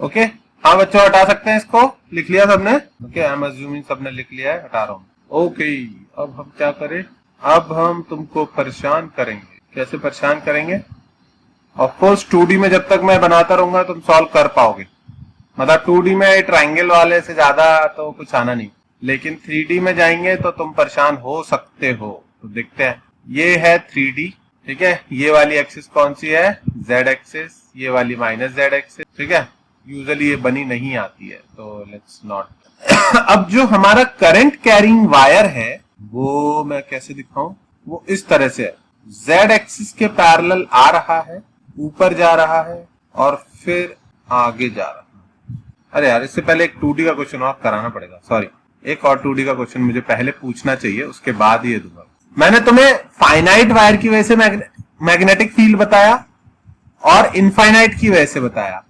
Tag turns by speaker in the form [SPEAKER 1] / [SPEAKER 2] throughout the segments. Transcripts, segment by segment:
[SPEAKER 1] Okay हाँ बच्चों हटा सकते हैं इसको, लिख लिया सबने? ओके आई एम अज्यूमिंग सबने लिख लिया है, हटा रहा हूँ। ओके अब हम क्या करें, अब हम तुमको परेशान करेंगे। कैसे परेशान करेंगे? ऑफ कोर्स 2D में जब तक मैं बनाता रहूंगा तुम सॉल्व कर पाओगे, मतलब 2D में ट्रायंगल वाले से ज्यादा तो कुछ आना नहीं, लेकिन 3D में जाएंगे तो तुम परेशान हो सकते हो। तो देखते हैं, ये है 3D, ठीक है, ये वाली एक्सिस कौन सी है? Z एक्सिस, ये वाली माइनस Z एक्सिस, ठीक है। यूजुअली ये बनी नहीं आती है तो लेट्स नॉट। अब जो हमारा करंट कैरिंग वायर है वो मैं कैसे दिखाऊं, वो इस तरह से है, Z एक्सिस के पैरेलल आ रहा है, ऊपर जा रहा है और फिर आगे जा रहा है। अरे यार इससे पहले एक 2D का क्वेश्चन और कराना पड़ेगा, सॉरी, एक और 2D का क्वेश्चन मुझे पहले पूछना चाहिए, उसके बाद ये दूंगा। मैंने तुम्हें फाइनाइट वायर की वजह से मैग्नेटिक फील्ड बताया और इनफाइनाइट की वजह से बताया।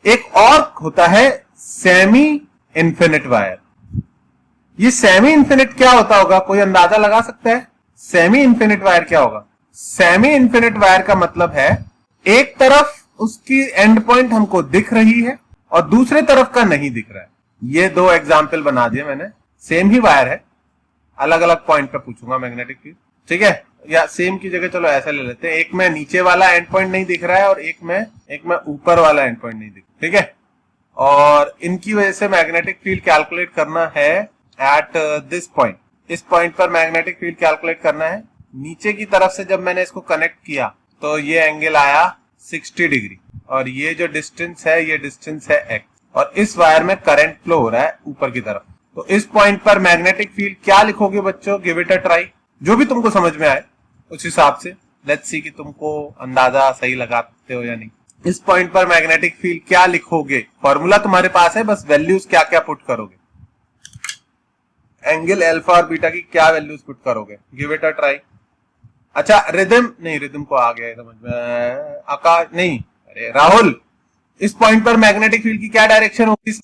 [SPEAKER 1] एक और होता है सेमी इन्फिनिट वायर। ये सेमी इन्फिनिट क्या होता होगा, कोई अंदाजा लगा सकता है? सेमी इन्फिनिट वायर क्या होगा? सेमी इन्फिनिट वायर का मतलब है एक तरफ उसकी एंड पॉइंट हमको दिख रही है और दूसरे तरफ का नहीं दिख रहा है। ये दो एग्जाम्पल बना दिए मैंने, सेम ही वायर है, अलग अलग पॉइंट पे पूछूंगा मैग्नेटिक फील्ड, ठीक है, या सेम की जगह चलो ऐसा ले लेते हैं, एक में नीचे वाला एंड पॉइंट नहीं दिख रहा है और एक में ऊपर वाला एंड पॉइंट नहीं दिख रहा, ठीक है। और इनकी वजह से मैग्नेटिक फील्ड कैलकुलेट करना है एट दिस पॉइंट, इस पॉइंट पर मैग्नेटिक फील्ड कैलकुलेट करना है। नीचे की तरफ से जब मैंने इसको कनेक्ट किया तो ये एंगल आया 60 डिग्री और ये जो डिस्टेंस है ये डिस्टेंस है x, और इस वायर में करंट फ्लो हो रहा है ऊपर की तरफ। तो इस पॉइंट पर मैग्नेटिक फील्ड क्या लिखोगे बच्चों? गिव इट अ ट्राई, जो भी तुमको समझ में आए उस हिसाब से। लेट्स सी कि तुमको अंदाजा सही लगाते हो या नहीं। इस पॉइंट पर मैग्नेटिक फील्ड क्या लिखोगे? फॉर्मूला तुम्हारे पास है, बस वैल्यूज क्या क्या पुट करोगे, एंगल अल्फा और बीटा की क्या वैल्यूज पुट करोगे? Give it a try. अच्छा रिदम नहीं, रिदम को आ गया समझ में, आकाश नहीं, अरे राहुल, इस पॉइंट पर मैग्नेटिक फील्ड की क्या डायरेक्शन होगी?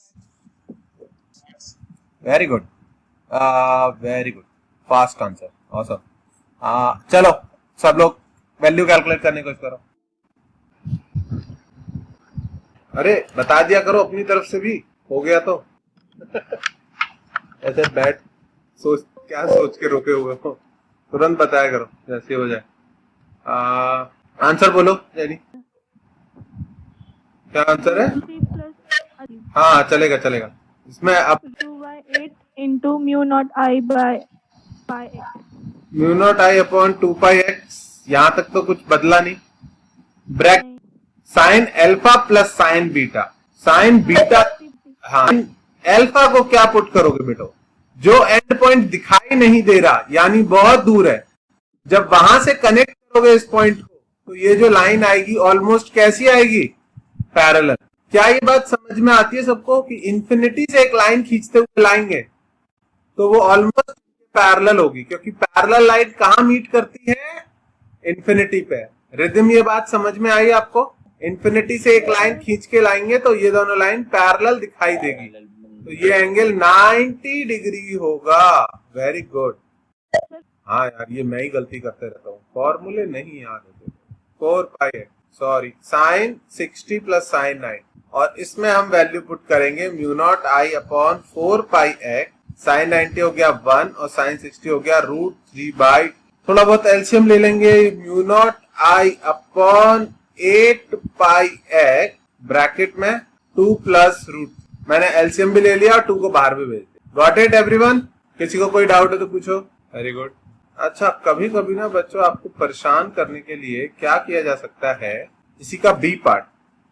[SPEAKER 1] Very good, very good, fast answer, awesome. चलो सब लोग वैल्यू कैलकुलेट करने की कोशिश करो। अरे बता दिया करो अपनी तरफ से भी, हो गया तो। ऐसे बैठ सोच, क्या सोच के रोके हुए हो, तुरंत बताया करो जैसे हो जाए। आंसर बोलो जेनी, क्या आंसर है? हाँ चलेगा चलेगा, इसमें अब
[SPEAKER 2] 2/8 into mu naught I by x।
[SPEAKER 1] Mu naught I upon 2πx, यहां तक तो कुछ बदला नहीं। ब्रैक sine alpha plus sine beta, sine beta, हाँ अल्फा को क्या पुट करोगे बेटो? जो एंड पॉइंट दिखाई नहीं दे रहा यानी बहुत दूर है, जब वहां से कनेक्ट करोगे इस पॉइंट को तो ये जो लाइन आएगी ऑलमोस्ट कैसी आएगी? पैरेलल। क्या ये बात समझ में आती है सबको कि इंफिनिटी से एक लाइन खींचते हुए लाएंगे तो वो ऑलमोस्ट पैरेलल होगी, क्योंकि पैरेलल लाइन कहां मीट करती है? इंफिनिटी पे। रिदम ये बात समझ में आई आपको? इंफिनिटी से एक लाइन खींच के लाएंगे तो ये दोनों लाइन पैरेलल दिखाई देगी, तो ये एंगल 90 डिग्री होगा। Very good. हाँ यार ये मैं ही गलती करते रहता हूँ, फॉर्मूले नहीं याद होते। 4πx, sorry, sign 60 plus sign 9, और इसमें हम वैल्यू पुट करेंगे mu naught I upon 4πx, sign 90 हो गया 1 और साइन 60 हो गया √3/, थोड़ा बहुत एलसीएम ले लेंगे, mu naught I upon 8πx bracket में 2 प्लस √, मैंने एलसीएम भी ले लिया और 2 को बाहर भी भेज दिया। Got it everyone? किसी को कोई डाउट है तो पूछो। Very good. अच्छा कभी कभी ना बच्चों आपको परेशान करने के लिए क्या किया जा सकता है, इसी का बी पार्ट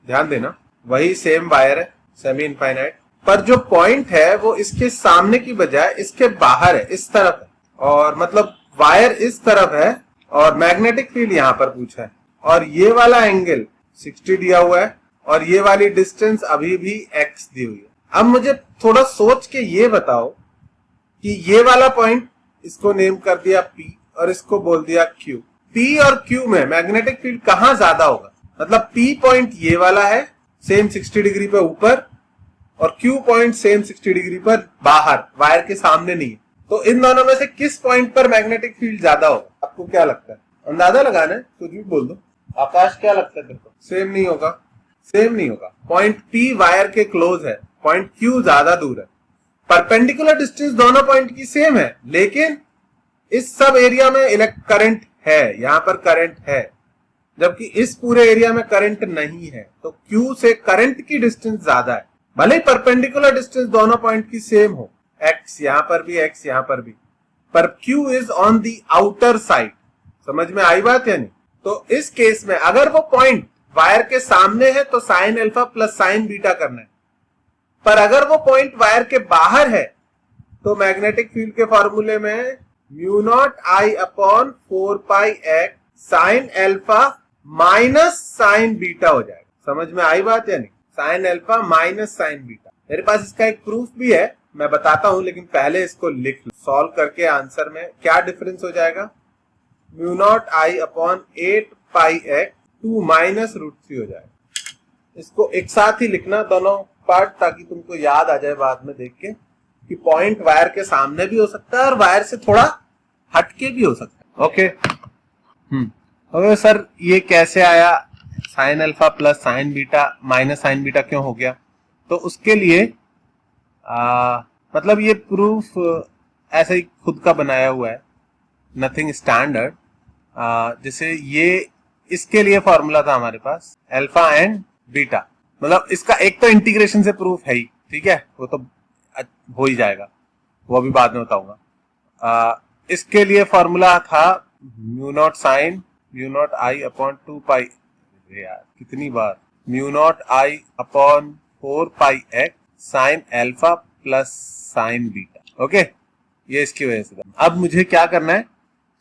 [SPEAKER 1] ध्यान देना, वही सेम वायर है सेमी इनफाइनाइट, पर जो पॉइंट है वो इसके सामने की बजाय इसके बाहर है, इस तरफ है, और मतलब वायर इस तरफ है और मैग्नेटिक फील्ड यहां पर पूछा है, और ये वाला एंगल 60 दिया हुआ है और ये वाली डिस्टेंस अभी भी x दी हुई है। अब मुझे थोड़ा सोच के ये बताओ कि ये वाला पॉइंट इसको नेम कर दिया P और इसको बोल दिया Q, P और Q में मैग्नेटिक फील्ड कहां ज्यादा होगा? मतलब P पॉइंट ये वाला है सेम 60 डिग्री पे ऊपर और Q पॉइंट सेम 60 डिग्री पर बाहर, वायर के सामने नहीं है, तो इन दोनों में से किस पॉइंट पर मैग्नेटिक फील्ड ज्यादा होगा? आपको क्या लगता है? अंदाजा लगाना है, कुछ भी बोल दो। आकाश क्या लगता है तेरे को? सेम नहीं होगा, सेम नहीं होगा। पॉइंट P वायर के क्लोज है, पॉइंट Q ज्यादा दूर है। परपेंडिकुलर डिस्टेंस दोनों पॉइंट की सेम है, लेकिन इस सब एरिया में करंट है, यहां पर करंट है, जबकि इस पूरे एरिया में करंट नहीं है। तो Q से करंट की डिस्टेंस ज्यादा है, भले ही परपेंडिकुलर डिस्टेंस दोनों पॉइंट की सेम हो, x यहां पर भी, x यहां पर भी, पर Q is on the outer side. समझ में आई बात या नहीं? तो इस केस में अगर वो पॉइंट वायर के सामने है तो sign alpha plus sine beta करना है, पर अगर वो पॉइंट वायर के बाहर है तो मैग्नेटिक फील्ड के फॉर्मूले में mu naught I upon 4 pi x sine alpha minus sine beta हो जाएगा। समझ में आई बात या नहीं? Sine alpha minus sine beta. मेरे पास इसका एक प्रूफ भी है, मैं बताता हूं, लेकिन पहले इसको लिख लो। सॉल्व करके आंसर में क्या डिफरेंस हो जाएगा? Mu naught I upon 8 pi x 2 minus root 3 हो जाएगा। इसको एक साथ ही लिखना दोनों पार्ट, ताकि तुमको याद आ जाए बाद में देख के कि पॉइंट वायर के सामने भी हो सकता है और वायर से थोड़ा हटके भी हो सकता है। ओके। ओके सर, ये कैसे आया sign alpha plus sine beta minus sine beta क्यों हो गया? तो उसके लिए मतलब ये प्रूफ ऐसे ही खुद का बनाया हुआ है, नथिंग स्टैंडर्ड। जैसे ये इसके लिए फॉर्मूला था हमारे पास अल्फा एंड बीटा, मतलब इसका एक तो इंटीग्रेशन से प्रूफ है ही, ठीक है, वो तो हो ही जाएगा, वो अभी बाद में बताऊंगा। इसके लिए फॉर्मूला था mu naught sine mu naught I upon 2 pi, यार कितनी बार, mu naught I upon 4 pi x sine alpha plus sine beta. Okay, ये इसकी वजह से था। अब मुझे क्या करना है,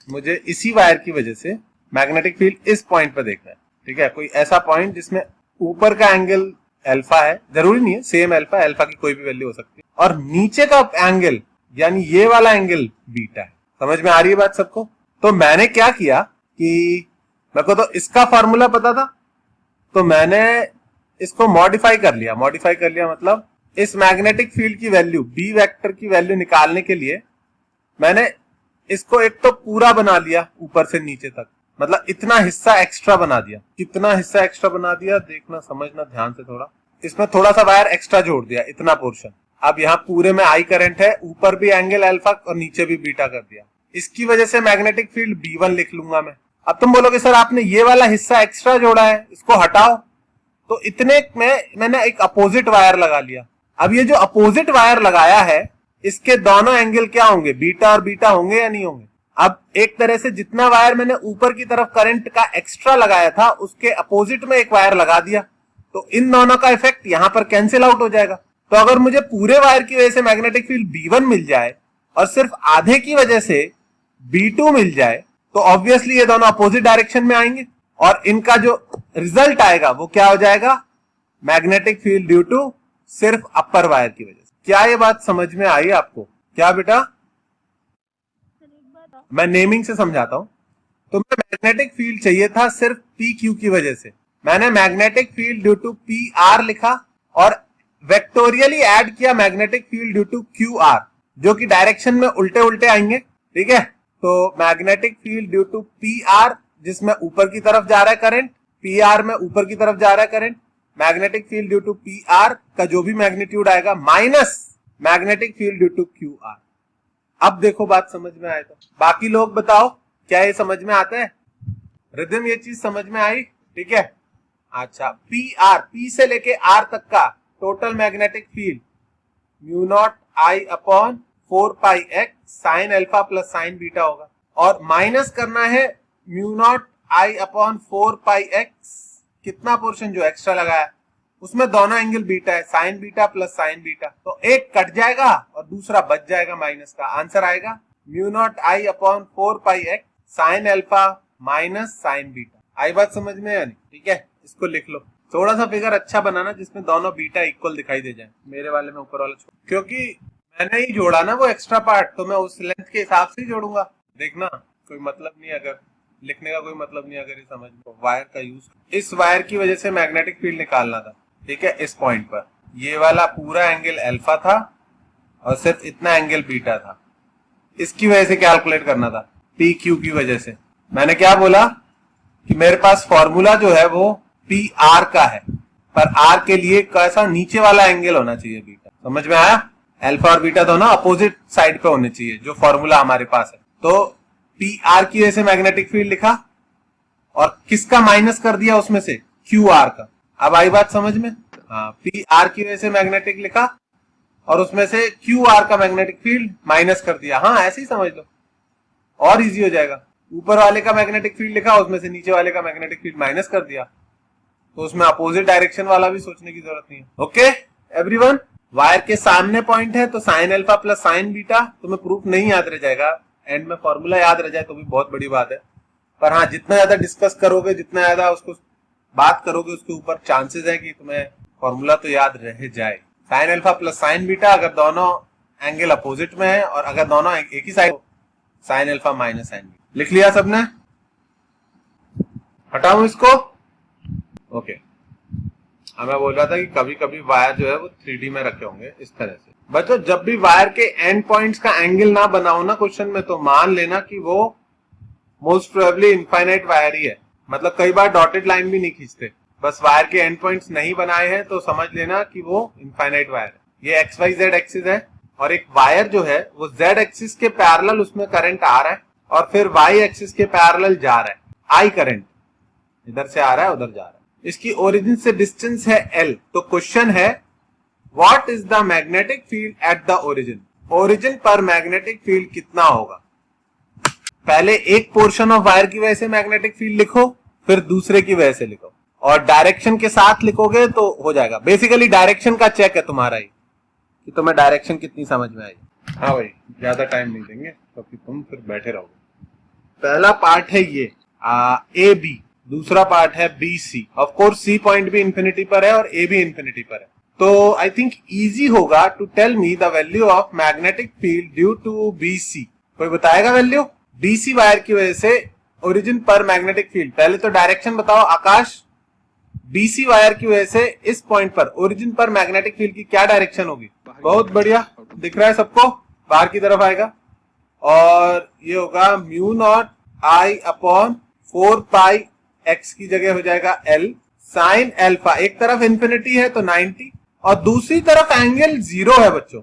[SPEAKER 1] मुझे इसी वायर की वजह से मैग्नेटिक फील्ड इस पॉइंट पर देखना है, ठीक है, कोई ऐसा पॉइंट जिसमें ऊपर का एंगल अल्फा है, जरूरी नहीं है सेम अल्फा, अल्फा की कोई भी वैल्यू हो सकती है, और नीचे का एंगल यानी ये वाला एंगल बीटा है। समझ में आ रही है बात सबको? तो मैंने क्या किया कि मेरे को तो इसका फॉर्मूला पता था, तो मैंने इसको मॉडिफाई कर लिया। मॉडिफाई कर लिया मतलब इस मैग्नेटिक फील्ड की वैल्यू, बी वेक्टर की वैल्यू निकालने के लिए मैंने इसको एक तो पूरा बना लिया ऊपर से नीचे तक, मतलब इतना हिस्सा एक्स्ट्रा बना दिया। कितना हिस्सा एक्स्ट्रा बना दिया देखना, समझना ध्यान से थोड़ा। इसमें थोड़ा सा वायर एक्स्ट्रा जोड़ दिया, इतना पोर्शन। अब यहाँ पूरे में आई करंट है, ऊपर भी एंगल अल्फा और नीचे भी बीटा कर दिया। इसकी वजह से मैग्नेटिक फील्ड B1 लिख लूंगा मैं। अब तुम बोलोगे सर आपने ये वाला हिस्सा एक्स्ट्रा जोड़ा है, इसको हटाओ, तो इतने में मैंने एक अपोजिट वायर लगा लिया। अब ये जो अपोजिट वायर लगाया है, इसके दोनों एंगल क्या होंगे, बीटा और बीटा होंगे या नहीं होंगे? अब एक तरह से जितना वायर मैंने ऊपर की तरफ करंट का एक्स्ट्रा लगाया था, उसके अपोजिट में एक वायर लगा दिया, तो इन दोनों का इफेक्ट यहां पर कैंसिल आउट हो जाएगा। तो अगर मुझे पूरे वायर की वजह से मैग्नेटिक फील्ड B1 मिल जाए और सिर्फ आधे की वजह से B2 मिल जाए, तो ऑब्वियसली ये दोनों अपोजिट डायरेक्शन में आएंगे और इनका जो रिजल्ट आएगा वो क्या हो जाएगा, मैग्नेटिक फील्ड ड्यू टू सिर्फ अपर वायर की वजह से। क्या ये बात समझ में आई आपको? क्या बेटा? मैं नेमिंग से समझाता हूं। तो मैं मैग्नेटिक फील्ड चाहिए था सिर्फ PQ की वजह से, मैंने magnetic field due to PR लिखा और वेक्टोरियली ऐड किया magnetic field due to QR, जो कि डायरेक्शन में उल्टे उल्टे आएंगे, ठीक है। तो magnetic field due to PR जिसमें ऊपर की तरफ जा रहा है करंट, PR में ऊपर की तरफ जा रहा है current, magnetic field due to PR का जो भी मैग्नीट्यूड आएगा minus magnetic field due to QR। अब देखो बात समझ में आए तो? बाकी लोग बताओ क्या ये समझ में आता है? रिदम ये चीज समझ में आई? ठीक है। अच्छा, PR, P से लेके R तक का total magnetic field mu naught I upon 4 pi x sine alpha plus sine beta होगा, और माइनस करना है mu naught I upon 4 pi x, कितना पोर्शन जो एक्स्ट्रा लगाया उसमें दोनों एंगल बीटा है, sine beta plus sine beta, तो एक कट जाएगा और दूसरा बच जाएगा माइनस का। आंसर आएगा mu naught I upon 4 pi x sine alpha minus sine beta. आई बात समझ में या नहीं? ठीक है, इसको लिख लो। थोड़ा सा फिगर अच्छा बनाना जिसमें दोनों बीटा इक्वल दिखाई दे जाए। मेरे वाले में ऊपर वाला छोड़, क्योंकि मैंने ही जोड़ा ना वो एक्स्ट्रा पार्ट, तो मैं उस लेंथ के हिसाब से ही जोड़ूंगा। देखना कोई मतलब नहीं, अगर लिखने का कोई मतलब नहीं अगर ये समझ में। वायर का यूज, इस वायर की वजह से मैग्नेटिक फील्ड निकालना था, ठीक है। इस पॉइंट पर ये वाला पूरा एंगल अल्फा था और सिर्फ इतना एंगल बीटा था, इसकी वजह से कैलकुलेट करना था, PQ की वजह से। मैंने क्या बोला कि मेरे पास फॉर्मूला जो है वो PR का है, पर आर के लिए कैसा नीचे वाला एंगल होना चाहिए बीटा। समझ में आया? अल्फा और बीटा दोनों अपोजिट साइड पे होने चाहिए, जो फॉर्मूला हमारे पास है। तो पी आर की वजह से मैग्नेटिक फील्ड लिखा और किसका माइनस कर दिया उसमें से, क्यू आर का। अब आई बात समझ में? हाँ, पी आर की वजह से मैग्नेटिक लिखा और उसमें से क्यू आर का मैग्नेटिक फील्ड माइनस कर दिया। हाँ, ऐसे ही समझ लो और इजी हो जाएगा। ऊपर वाले का मैग्नेटिक फील्ड लिखा, उसमें से नीचे वाले का मैग्नेटिक फील्ड माइनस कर दिया, तो उसमें अपोजिट डायरेक्शन वाला भी सोचने की जरूरत नहीं है। ओके एवरीवन, वायर के सामने पॉइंट है तो sign alpha plus sine beta. तुम्हें प्रूफ नहीं याद रह जाएगा, एंड में फॉर्मूला याद रह जाए तो भी बहुत बड़ी बात है। पर हाँ, जितना ज्यादा डिस्कस करोगे, जितना ज्यादा उसको बात करोगे, उसके ऊपर चांसेस है कि तुम्हें फॉर्मूला तो याद रह जाए। Sign alpha plus sine beta, अगर दोनों एंगल अपोजिट में है और अगर दोनों एक ही side, sine alpha minus sine beta. लिख लिया सबने? हटाऊं इसको? ओके। अब मैं बोल रहा था कि कभी कभी वायर जो है वो 3D में रखे होंगे इस तरह से। बच्चों, जब भी वायर के एंड पॉइंट्स का एंगल ना बनाओ ना क्वेश्चन में, तो मान लेना कि वो मोस्ट प्रोबेबली इनफाइनाइट वायर ही है। मतलब कई बार डॉटेड लाइन भी नहीं खींचते, बस वायर के एंड पॉइंट्स नहीं बनाए हैं तो समझ लेना कि वो इनफाइनाइट वायर है। ये एक्स वाई जेड एक्सिस है और एक वायर जो है वो जेड एक्सिस के पैरेलल उसमें करंट आ रहा है और फिर वाई एक्सिस के पैरेलल जा रहा है। आई करंट इधर से आ रहा है, उधर जा रहा है। इसकी ओरिजिन से डिस्टेंस है L। तो क्वेश्चन है what is the magnetic field at the origin. Origin पर मैग्नेटिक फील्ड कितना होगा? पहले एक पोर्शन ऑफ वायर की वजह से मैग्नेटिक फील्ड लिखो, फिर दूसरे की वजह से लिखो और डायरेक्शन के साथ लिखोगे तो हो जाएगा। बेसिकली डायरेक्शन का चेक है तुम्हारा ही कि तुम्हें डायरेक्शन कितनी समझ में आई। हाँ भाई, ज्यादा टाइम नहीं देंगे क्योंकि तुम फिर बैठे रहोगे। पहला पार्ट है ये ए बी, दूसरा पार्ट है B C. Of course C point भी इंफिनिटी पर है और ए भी इंफिनिटी पर है। तो आई थिंक इजी होगा to tell me the value of magnetic field due to B C. कोई बताएगा वैल्यू? डीसी वायर की वजह से ओरिजिन पर मैग्नेटिक फील्ड। पहले तो डायरेक्शन बताओ आकाश। डीसी वायर की वजह से इस पॉइंट पर ओरिजिन पर मैग्नेटिक फील्ड की क्या डायरेक्शन होगी? बहुत बढ़िया, दिख रहा है सबको? बाहर की तरफ आएगा और ये होगा mu naught I upon 4 pi x की जगह हो जाएगा एल साइन अल्फा। एक तरफ इंफिनिटी है तो 90 और दूसरी तरफ एंगल 0 है बच्चों।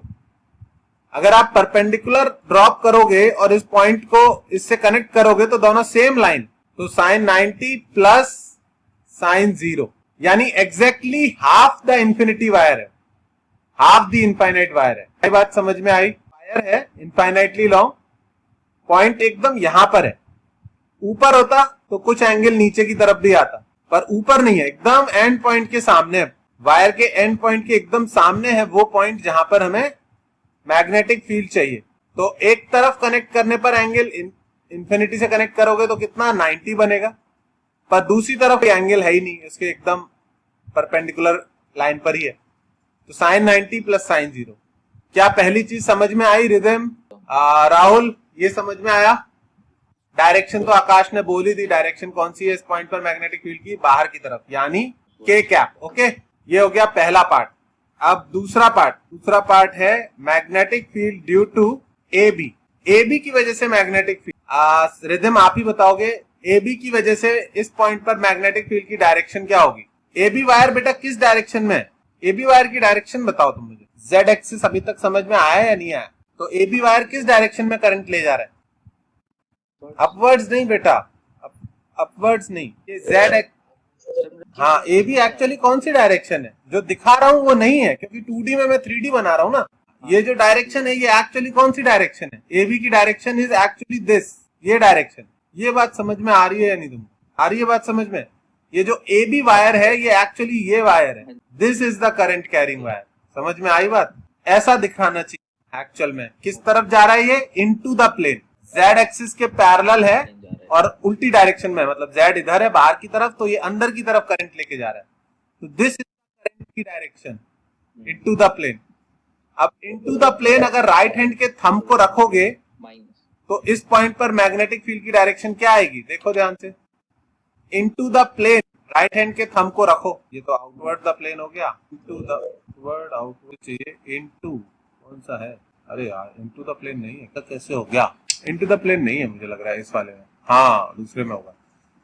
[SPEAKER 1] अगर आप परपेंडिकुलर ड्रॉप करोगे और इस पॉइंट को इससे कनेक्ट करोगे तो दोनों सेम लाइन, तो साइन 90 प्लस साइन 0 यानी exactly half the infinity wire है, हाफ द इनफाइनाइट वायर है। ये बात समझ में आई? वायर है इनफाइनाइटली लॉन्ग, पॉइंट एकदम यहां पर है। ऊपर होता तो कुछ एंगल नीचे की तरफ भी आता, पर ऊपर नहीं है, एकदम एंड पॉइंट के सामने है। वायर के एंड पॉइंट के एकदम सामने है वो पॉइंट जहां पर हमें मैग्नेटिक फील्ड चाहिए। तो एक तरफ कनेक्ट करने पर एंगल इंफिनिटी से कनेक्ट करोगे तो कितना 90 बनेगा, पर दूसरी तरफ एंगल है ही नहीं, इसके एकदम परपेंडिकुलर लाइन पर ही है। तो साइन 90 प्लस साइन 0। क्या पहली चीज समझ में आई रिदम? राहुल, ये समझ में आया? डायरेक्शन तो आकाश ने बोली थी, डायरेक्शन कौन सी है इस पॉइंट पर मैग्नेटिक फील्ड की? बाहर की तरफ, यानी के कैप। ओके, ये हो गया पहला पार्ट। अब दूसरा पार्ट है magnetic field due to A B. A B की वजह से मैग्नेटिक फील्ड, रिदम आप ही बताओगे, ए बी की वजह से इस पॉइंट पर मैग्नेटिक फील्ड की डायरेक्शन क्या होगी? ए बी वायर बेटा किस डायरेक्शन में है? ए बी वायर की डायरेक्शन बताओ तुम मुझे। जेड एक्सिस अभी तक समझ में आया या नहीं आया? तो ए बी वायर किस डायरेक्शन में करंट ले जा रहा है? अपवर्ड्स नहीं बेटा, अपवर्ड्स नहीं, ये जेड। हाँ, ए बी एक्चुअली कौन सी डायरेक्शन है? जो दिखा रहा हूं वो नहीं है, क्योंकि 2D में मैं 3D बना रहा हूं ना। ये जो डायरेक्शन है ये एक्चुअली कौन सी डायरेक्शन है? ए बी की डायरेक्शन इज एक्चुअली दिस, ये डायरेक्शन। ये बात समझ में आ रही है या नहीं तुमको? आ रही है बात समझ में? ये जो ए बी वायर है ये एक्चुअली ये वायर है, this is the current carrying wire. समझ में आई बात? ऐसा दिखाना चाहिए। एक्चुअल में किस तरफ जा रहा है ये? Into the plane, Z axis के पैरेलल है और उल्टी डायरेक्शन में, मतलब जेड इधर है बाहर की तरफ, तो ये अंदर की तरफ करंट लेके जा रहा है। तो दिस इज करंट की डायरेक्शन इनटू द प्लेन। अब इनटू द प्लेन अगर राइट हैंड के थंब को रखोगे तो इस पॉइंट पर मैग्नेटिक फील्ड की डायरेक्शन क्या आएगी? देखो ध्यान से, into the plane, right hand के थंब को रखो, ये तो आउटवर्ड द प्लेन हो गया। इनटू द वर्ड आउटवर्ड चाहिए, इनटू कौन सा है? अरे यार, इनटू द प्लेन नहीं है, कैसे हो गया? इनटू द प्लेन नहीं है मुझे लग रहा है इस वाले में, हाँ दूसरे में होगा।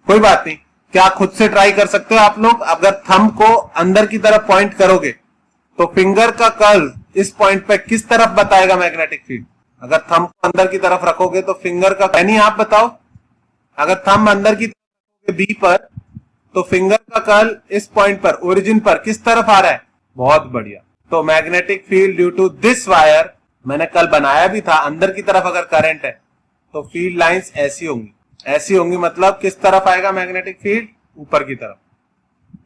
[SPEAKER 1] कोई बात नहीं, क्या खुद से ट्राई कर सकते हो आप लोग? अगर थंब को अंदर की तरफ पॉइंट करोगे तो फिंगर का कर्ल इस पॉइंट पे किस तरफ बताएगा मैग्नेटिक फील्ड? अगर थंब को अंदर की तरफ रखोगे तो फिंगर का, यानी आप बताओ, अगर थंब अंदर की तरफ बी पर तो फिंगर का कर्ल इस पॉइंट पर, ओरिजिन पर किस तरफ आ रहा है? बहुत बढ़िया। तो magnetic field due to this wire, मैंने कल बनाया भी था, अंदर की तरफ अगर करंट है तो फील्ड लाइंस ऐसी होंगी, ऐसी होंगी, मतलब किस तरफ आएगा मैग्नेटिक फील्ड? ऊपर की तरफ।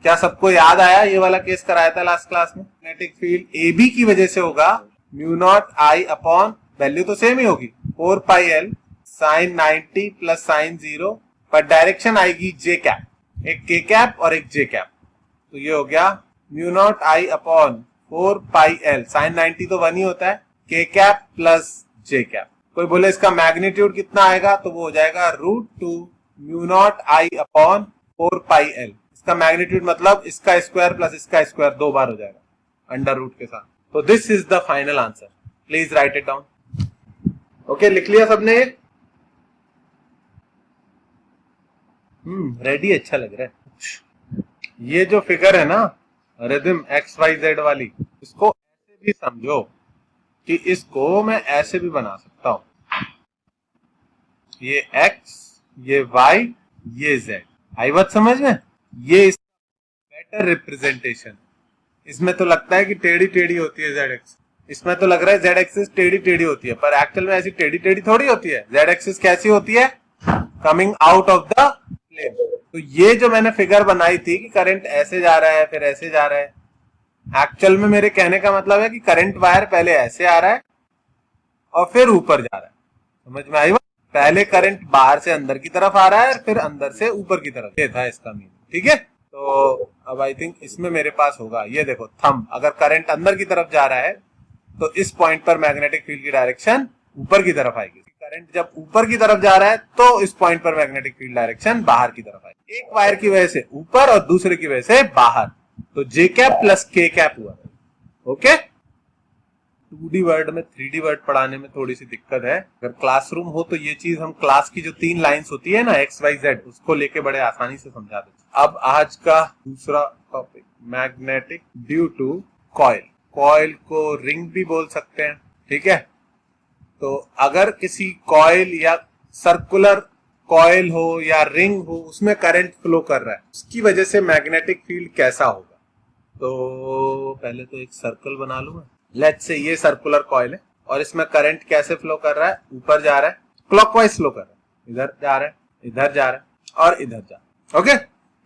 [SPEAKER 1] क्या सबको याद आया? ये वाला केस कराया था लास्ट क्लास में। मैग्नेटिक फील्ड ए बी की वजह से होगा mu naught I upon, value तो सेम ही होगी, 4 pi L sine 90 plus sign 0, पर डायरेक्शन आएगी जे कैप, एक के कैप और एक जे कैप। तो ये हो गया mu naught I upon 4 pi L, sign 90 तो 1 ही होता है, के कैप प्लस जे कैप। कोई बोले इसका मैग्नीट्यूड कितना आएगा, तो वो हो जाएगा √2 mu naught I upon 4 pi L. इसका मैग्नीट्यूड मतलब इसका स्क्वायर प्लस इसका स्क्वायर 2 बार हो जाएगा अंडर रूट के साथ। तो this is the final answer, please right it down. Okay, लिख लिया सबने? रेडी, अच्छा लग रहा है। ये जो फिगर है ना रिदम XYZ वाली, इसको ऐसे भी समझो कि इसको मैं ऐसे भी बना सकता हूं, ये X, ये Y, ये Z। आई बात समझ में? ये इसका बेटर रिप्रेजेंटेशन। इसमें तो लगता है कि टेढ़ी टेढ़ी होती है ZX, इसमें तो लग रहा है Z एक्सिस टेढ़ी टेढ़ी होती है, पर एक्चुअल में ऐसी टेढ़ी टेढ़ी थोड़ी होती है। Z एक्सिस कैसी होती है? Coming out of the plane. तो ये जो मैंने फिगर बनाई थी कि करंट ऐसे जा रहा है फिर ऐसे जा रहा है, एक्चुअल में मेरे कहने का मतलब है कि करंट वायर पहले ऐसे आ रहा है और फिर ऊपर जा रहा है। समझ में आई बात? पहले करंट बाहर से अंदर की तरफ आ रहा है, फिर अंदर से ऊपर की तरफ। ये था इसका मीनिंग, ठीक है? तो अब आई थिंक इसमें मेरे पास होगा, ये देखो थंब, अगर करंट अंदर की तरफ जा रहा है तो इस पॉइंट पर मैग्नेटिक फील्ड की डायरेक्शन ऊपर की तरफ आएगी। करंट जब ऊपर की तरफ जा रहा है तो इस पॉइंट पर मैग्नेटिक फील्ड डायरेक्शन बाहर की तरफ आएगी। एक वायर की वजह से ऊपर और दूसरे की वजह से बाहर, तो जे कैप प्लस के कैप हुआ। ओके, 2D वर्ड में 3D वर्ड पढ़ाने में थोड़ी सी दिक्कत है। अगर क्लासरूम हो तो ये चीज हम क्लास की जो 3 लाइंस होती है ना XYZ, उसको लेके बड़े आसानी से समझा देते। अब आज का दूसरा topic, magnetic due to coil. Coil को रिंग भी बोल सकते हैं, ठीक है? तो अगर किसी कॉइल या सर्कुलर कॉइल हो या रिंग हो, उसमें करंट फ्लो कर रहा है, उसकी वजह से मैग्नेटिक फील्ड कैसा होगा? तो पहले तो एक सर्कल बना लूंगा। लेट्स से ये सर्कुलर कॉइल है और इसमें करंट कैसे फ्लो कर रहा है? ऊपर जा रहा है, क्लॉकवाइज फ्लो कर रहा है, इधर जा रहा है, इधर जा रहा है और इधर जा रहा है। ओके,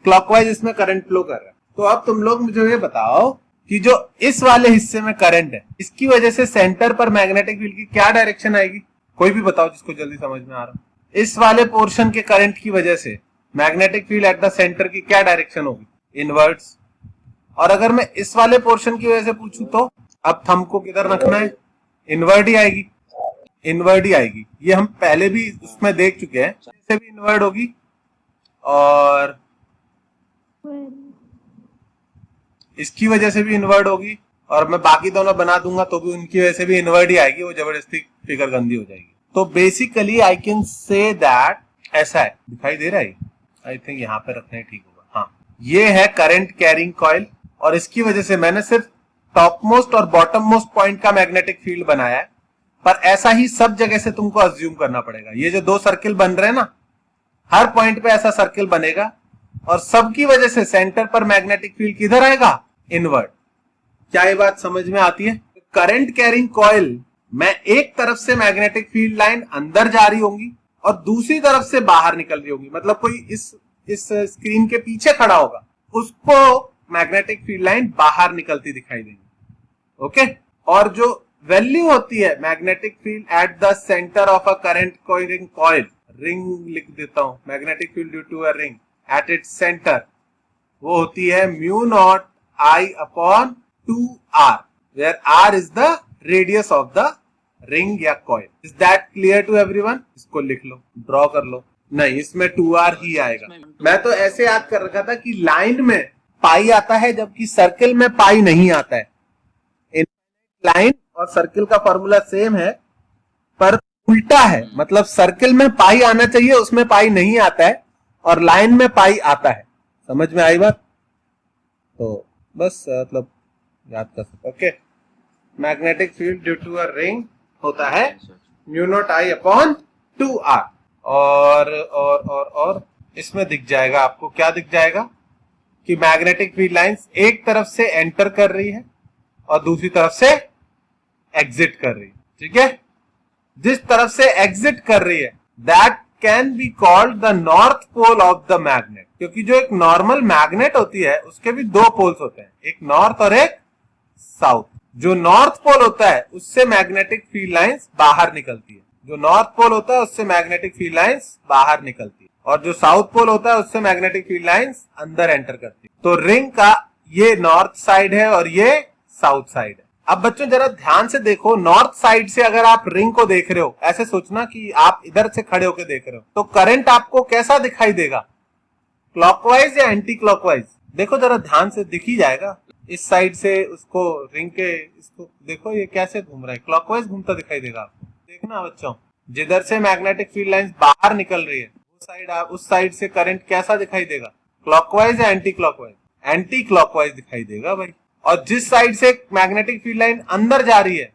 [SPEAKER 1] क्लॉकवाइज इसमें करंट फ्लो कर रहा है। तो अब तुम लोग मुझे ये बताओ कि जो इस वाले हिस्से में करंट है, इसकी वजह से सेंटर पर मैग्नेटिक फील्ड की क्या डायरेक्शन आएगी? कोई भी बताओ जिसको जल्दी समझ में आ रहा। इस वाले पोर्शन के करंट की वजह से magnetic field at the centre की क्या डायरेक्शन होगी? इनवर्ट्स। और अगर मैं इस वाले पोर्शन की वजह से पूछूं तो अब थंब को किधर रखना है? इनवर्ट ही आएगी, इनवर्ट ही आएगी। ये हम पहले भी उसमें देख चुके हैं, इससे भी इनवर्ट होगी और इसकी वजह से भी इन्वर्ट होगी, और मैं बाकी दोनों बना दूंगा तो भी उनकी वजह से भी इन्वर्ट ही आएगी, वो जबरदस्ती फिगर गंदी हो जाएगी। तो basically I can say that ऐसा है, दिखाई दे रहा है? आई थिंक यहाँ पे रखना ही ठीक होगा। हाँ, ये है करंट कैरिंग कॉइल और इसकी वजह से मैंने सिर्फ टॉप मोस्ट और बॉटम मोस्ट पॉइंट का मैग्नेटिक फील्ड बनाया है, पर ऐसा ही सब जगह से तुमको अज्यूम करना पड़ेगा। ये जो 2 सर्किल बन रहे हैं ना, हर पॉइंट पे ऐसा सर्किल बनेगा और सबकी वजह से सेंटर पर मैग्नेटिक फील्ड किधर आएगा? इनवर्ट। क्या ये बात समझ में आती है? करंट कैरिंग कॉइल में एक तरफ से मैग्नेटिक फील्ड लाइन अंदर जा रही होंगी और दूसरी तरफ से बाहर निकल रही होगी। मतलब कोई इस स्क्रीन के पीछे खड़ा होगा, उसको मैग्नेटिक फील्ड लाइन बाहर निकलती दिखाई देगी। ओके, और जो वैल्यू होती है magnetic field at the centre of a current carrying coil, ring लिख देता हूं, magnetic field due to a ring at its centre, वो होती है mu naught I upon 2R, where R is the radius of the ring या coil. Is that clear to everyone? इसको लिख लो, draw कर लो। नहीं, इसमें 2R ही आएगा। मैं तो ऐसे याद कर रखा था कि लाइन में पाई आता है जबकि सर्किल में पाई नहीं आता है। लाइन और सर्किल का फॉर्मूला सेम है पर उल्टा है, मतलब सर्किल में पाई आना चाहिए, उसमें पाई नहीं आता है, और लाइन में पाई आता है। समझ में आई बात? तो बस मतलब याद कर सकते। Okay, magnetic field due to a ring होता है mu naught I upon 2r। और इसमें दिख जाएगा आपको, क्या दिख जाएगा कि मैग्नेटिक फील्ड लाइंस एक तरफ से एंटर कर रही है और दूसरी तरफ से एग्जिट कर रही है। ठीक है, जिस तरफ से एग्जिट कर रही है that can be called the north pole of the magnet, क्योंकि जो एक नॉर्मल मैग्नेट होती है उसके भी दो पोल्स होते हैं, एक नॉर्थ और एक साउथ। जो नॉर्थ पोल होता है उससे मैग्नेटिक फील्ड लाइंस बाहर निकलती है, जो नॉर्थ पोल होता है उससे मैग्नेटिक फील्ड लाइंस बाहर निकलती है, और जो साउथ पोल होता है उससे मैग्नेटिक फील्ड लाइंस अंदर एंटर करती है। तो रिंग का ये नॉर्थ साइड है और ये साउथ साइड है। अब बच्चों जरा ध्यान से देखो, नॉर्थ साइड से अगर आप रिंग को देख रहे हो, ऐसे सोचना कि आप इधर से खड़े होकर देख रहे हो, तो करंट आपको कैसा दिखाई देगा, क्लॉकवाइज या एंटी क्लॉकवाइज? देखो जरा ध्यान से, दिख ही जाएगा। इस साइड से उसको रिंग के इसको देखो, ये कैसे घूम रहा है, क्लॉकवाइज घूमता दिखाई देगा आपको। देखना बच्चों, जिधर से मैग्नेटिक फील्ड लाइंस बाहर निकल रही है वो साइड, उस साइड से करंट कैसा दिखाई देगा, क्लॉकवाइज या एंटी क्लॉकवाइज? एंटी क्लॉकवाइज दिखाई देगा भाई। और जिस साइड से मैग्नेटिक फील्ड लाइन अंदर जा रही है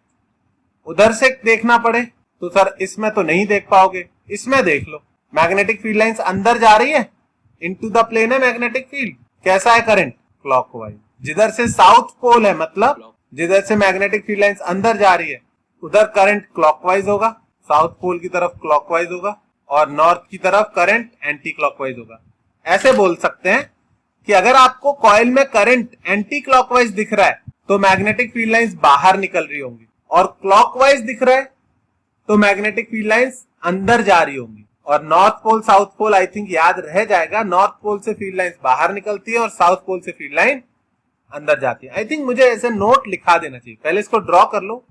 [SPEAKER 1] उधर से देखना पड़े तो सर इसमें तो नहीं देख पाओगे, इसमें देख लो, मैग्नेटिक फील्ड लाइंस अंदर जा रही है, इनटू द प्लेन है मैग्नेटिक फील्ड, कैसा है करंट, क्लॉकवाइज। जिधर से साउथ पोल है, मतलब जिधर से मैग्नेटिक फील्ड लाइंस अंदर जा रही है उधर करंट क्लॉकवाइज होगा, साउथ पोल की तरफ क्लॉकवाइज होगा, और नॉर्थ की तरफ करंट एंटी क्लॉकवाइज होगा। ऐसे बोल सकते हैं कि अगर आपको कॉइल में करंट एंटी क्लॉकवाइज दिख रहा है तो मैग्नेटिक फील्ड लाइंस बाहर निकल रही होंगी, और क्लॉकवाइज दिख रहा है तो मैग्नेटिक फील्ड लाइंस अंदर जा रही होंगी। और north pole south pole I think याद रह जाएगा, नॉर्थ पोल से फील्ड लाइंस बाहर निकलती है और साउथ पोल से फील्ड लाइन अंदर जाती है। आई थिंक मुझे ऐसे नोट लिखा देना चाहिए, पहले इसको ड्रॉ कर लो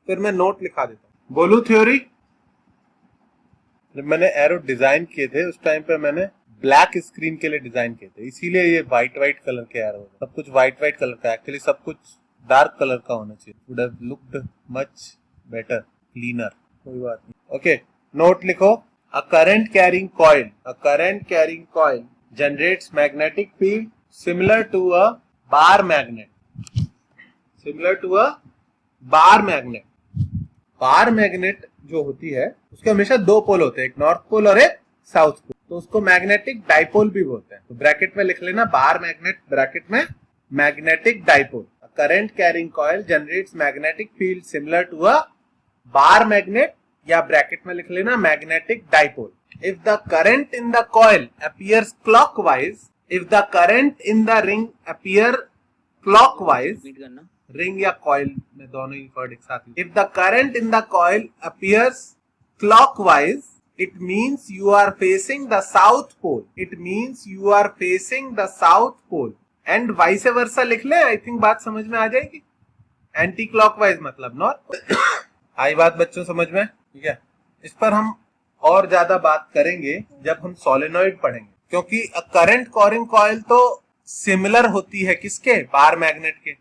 [SPEAKER 1] फिर मैं नोट लिखा देता हूं। बोलू थ्योरी, जब मैंने एरो डिजाइन किए थे उस टाइम पे मैंने ब्लैक स्क्रीन के लिए डिजाइन किए थे, इसीलिए ये व्हाइट कलर के एरो, सब कुछ व्हाइट कलर का, एक्चुअली सब कुछ डार्क कलर का होना चाहिए, would have looked much better, cleaner. कोई बात नहीं। ओके, नोट लिखो, a current carrying coil generates magnetic field similar to a bar magnet, bar magnet जो होती है उसके हमेशा दो पोल होते हैं, एक नॉर्थ पोल और एक साउथ पोल, तो उसको मैग्नेटिक डाइपोल भी बोलते हैं। तो ब्रैकेट में लिख लेना बार मैग्नेट, ब्रैकेट में magnetic dipole. Current carrying coil generates magnetic field similar to a bar magnet, या ब्रैकेट में लिख लेना magnetic dipole. If the current in the coil appears clockwise, if the current in the ring appear clockwise, ring या coil में दोनों ही word एक साथ, if the current in the coil appears clockwise it means you are facing the south pole, and vice versa लिख ले, I think बात समझ में आ जाएगी। एंटी क्लॉकवाइज मतलब नॉर्थ। आई बात बच्चों समझ में? ठीक है, इस पर हम और ज्यादा बात करेंगे जब हम सोलेनॉइड पढ़ेंगे, क्योंकि करंट कैरिंग कॉइल तो सिमिलर होती है किसके, बार मैग्नेट के।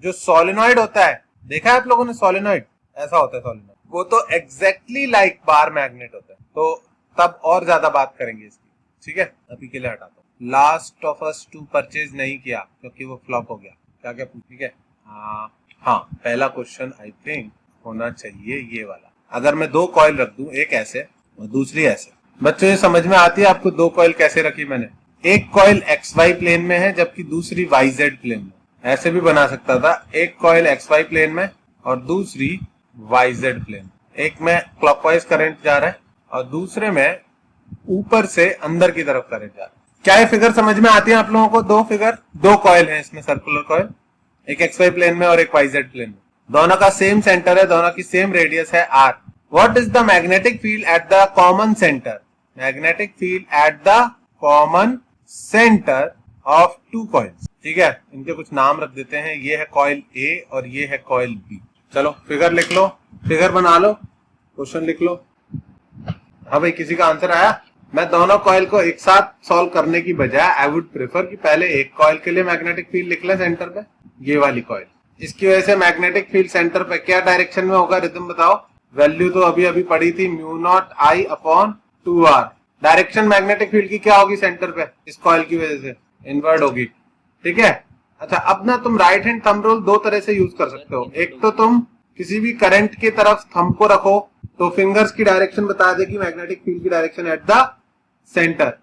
[SPEAKER 1] जो सोलेनॉइड होता है, देखा है आप लोगों ने सोलेनॉइड, ऐसा होता है सोलेनॉइड, वो तो एग्जैक्टली लाइक बार मैग्नेट होता है। तो तब और ज्यादा बात करेंगे इसकी, ठीक है। अभी के लिए हटाता हूँ। Last of us to purchase नहीं किया क्योंकि वो फ्लॉप हो गया। क्या क्या पूछ, ठीक है। हाँ, पहला क्वेश्चन आई थिंक होना चाहिए ये वाला, अगर मैं दो कॉइल रख दूं, एक ऐसे और दूसरी ऐसे। बच्चों ये समझ में आती है आपको दो कॉइल कैसे रखी मैंने? एक कॉइल XY प्लेन में है जबकि दूसरी YZ प्लेन में, ऐसे भी बना सकता था। एक कॉइल XY प्लेन में और दूसरी YZ प्लेन, एक में क्लॉकवाइज करंट जा रहा है और दूसरे में ऊपर से अंदर की तरफ करंट जा रहा है। क्या ये फिगर समझ में आती है आप लोगों को? दो फिगर, दो कॉइल हैं इसमें, सर्कुलर कॉइल, एक XY प्लेन में और एक YZ प्लेन में, दोनों का सेम सेंटर है, दोनों की सेम रेडियस है R। What is the magnetic field at the common centre? Magnetic field at the common centre of two coils. ठीक है, इनके कुछ नाम रख देते हैं, ये है कॉइल A और ये है कॉइल B। चलो फिगर लिख लो, फिगर बना लो, क्वेश्चन लिख लो। हाँ भाई, किसी का आंसर आया? मैं दोनों कॉइल को एक साथ सॉल्व करने की बजाय आई वुड प्रेफर कि पहले एक कॉइल के लिए मैग्नेटिक फील्ड लिख लें सेंटर पे, ये वाली कॉइल। इसकी वजह से मैग्नेटिक फील्ड सेंटर पे क्या डायरेक्शन में होगा, रिदम बताओ। वैल्यू तो अभी अभी पड़ी थी, μ0I/2r। डायरेक्शन मैग्नेटिक फील्ड की क्या होगी सेंटर पे इस कॉइल की वजह से? इनवर्ट होगी, ठीक है। अच्छा, अब ना तुम राइट हैंड थंब रूल दो तरह से यूज कर सकते हो। एक तो तुम किसी भी करंट की तरफ थंब को रखो तो फिंगर्स की डायरेक्शन बता देगी मैग्नेटिक फील्ड की डायरेक्शन एट द सेंटर।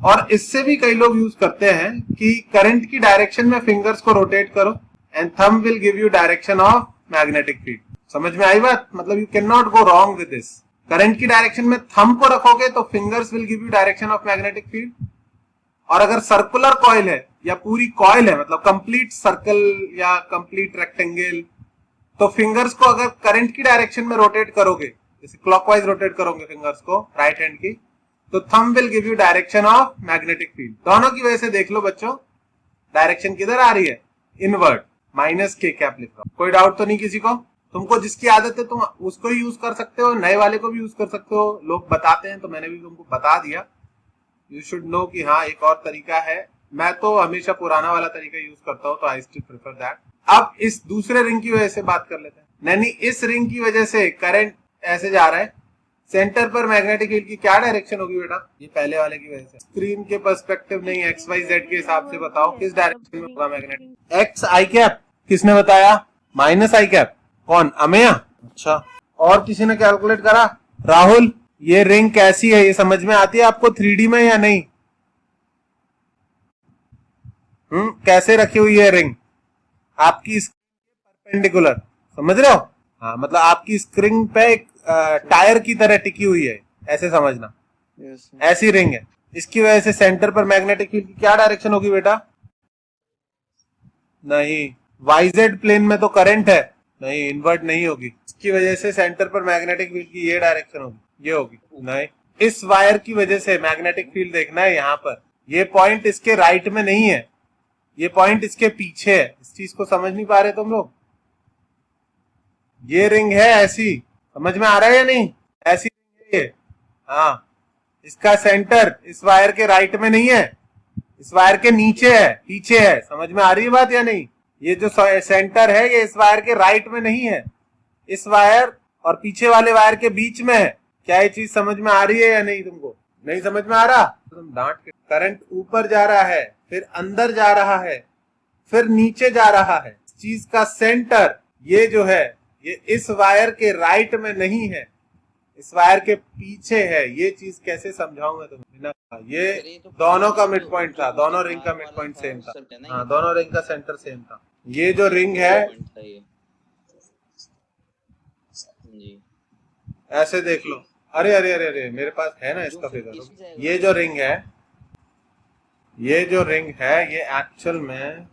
[SPEAKER 1] और इससे भी कई लोग यूज करते हैं कि करंट की डायरेक्शन में फिंगर्स को रोटेट करो and thumb will give you direction of magnetic field. समझ में आई बात? मतलब you can not go wrong with this. Current की डायरेक्शन में थंब को रखोगे तो fingers will give you direction of magnetic field. और अगर सर्कुलर कॉइल है या पूरी कॉइल है, मतलब कंप्लीट सर्कल या कंप्लीट रेक्टेंगल, तो फिंगर्स को अगर करंट की डायरेक्शन में रोटेट करोगे, जैसे क्लॉकवाइज रोटेट करोगे फिंगर्स को राइट हैंड की, तो thumb will give you direction of magnetic field. दोनों की वजह से देख लो बच्चों, डायरेक्शन किधर आ रही है? इनवर्ट। माइनस के कैप लिख रहा हूं। कोई डाउट तो नहीं किसी को? तुमको जिसकी आदत है तुम उसको ही यूज कर सकते हो, नए वाले को भी यूज कर सकते हो। लोग बताते हैं तो मैंने भी तुमको बता दिया। यू शुड नो कि हाँ एक और तरीका है। मैं तो हमेशा पुराना वाला तरीका यूज करता हूँ, तो आई स्टिल प्रेफर दैट। अब इस दूसरे रिंग की वजह से बात कर लेते हैं। यानी इस रिंग की वजह से करंट ऐसे जा रहा है, सेंटर पर मैग्नेटिक फील्ड की क्या डायरेक्शन होगी बेटा? ये पहले वाले की वजह से। स्क्रीन के पर्सपेक्टिव नहीं, एक्स वाई जेड के हिसाब से बताओ किस डायरेक्शन में होगा मैग्नेटिक? एक्स आई कैप। किसने बताया? माइनस आई कैप। कौन? अमेया। अच्छा, और किसी ने कैलकुलेट करा? राहुल, ये रिंग कैसी है? ये समझ में आती है आपको 3D में या नहीं? कैसे रखी हुई है रिंग? आपकी परपेंडिकुलर, समझ रहे हो? हाँ, मतलब आपकी स्क्रीन पे एक टायर की तरह टिकी हुई है, ऐसे समझना। ऐसी रिंग है। इसकी वजह से सेंटर पर मैग्नेटिक फील्ड की क्या डायरेक्शन होगी बेटा? नहीं, वाईजेड प्लेन में तो करंट है, नहीं इन्वर्ट नहीं होगी। इसकी वजह से सेंटर पर मैग्नेटिक फील्ड की ये डायरेक्शन होगी, ये होगी नहीं। इस वायर की वजह से मैग्नेटिक फील्ड देखना है यहाँ पर, ये पॉइंट इसके राइट में नहीं है, ये पॉइंट इसके पीछे है। इस चीज को समझ नहीं पा रहे तुम लोग? ये रिंग है ऐसी, समझ में आ रहा है या नहीं? ऐसी रिंग है ये। हाँ, इसका सेंटर इस वायर के राइट में नहीं है, इस वायर के नीचे है, पीछे है। समझ में आ रही है बात या नहीं? ये जो सेंटर है ये इस वायर के राइट में नहीं है, इस वायर और पीछे वाले वायर के बीच में है। क्या ये चीज समझ में आ रही है या नहीं? तुमको नहीं समझ में आ रहा? तुम डांट के। करंट ऊपर जा रहा है, फिर अंदर जा रहा है, फिर नीचे जा रहा है। इस चीज का सेंटर ये जो है ये इस वायर के राइट में नहीं है, इस वायर के पीछे है। ये चीज कैसे समझाऊं मैं तुम्हें? ये दोनों का मिड पॉइंट था, दोनों रिंग का मिड पॉइंट सेम था। हाँ, दोनों रिंग का सेंटर सेम था। ये जो रिंग है ऐसे देख लो। अरे अरे अरे अरे, मेरे पास है ना इसका फिगर। ये जो रिंग है, ये जो रिंग है ये एक्चुअल में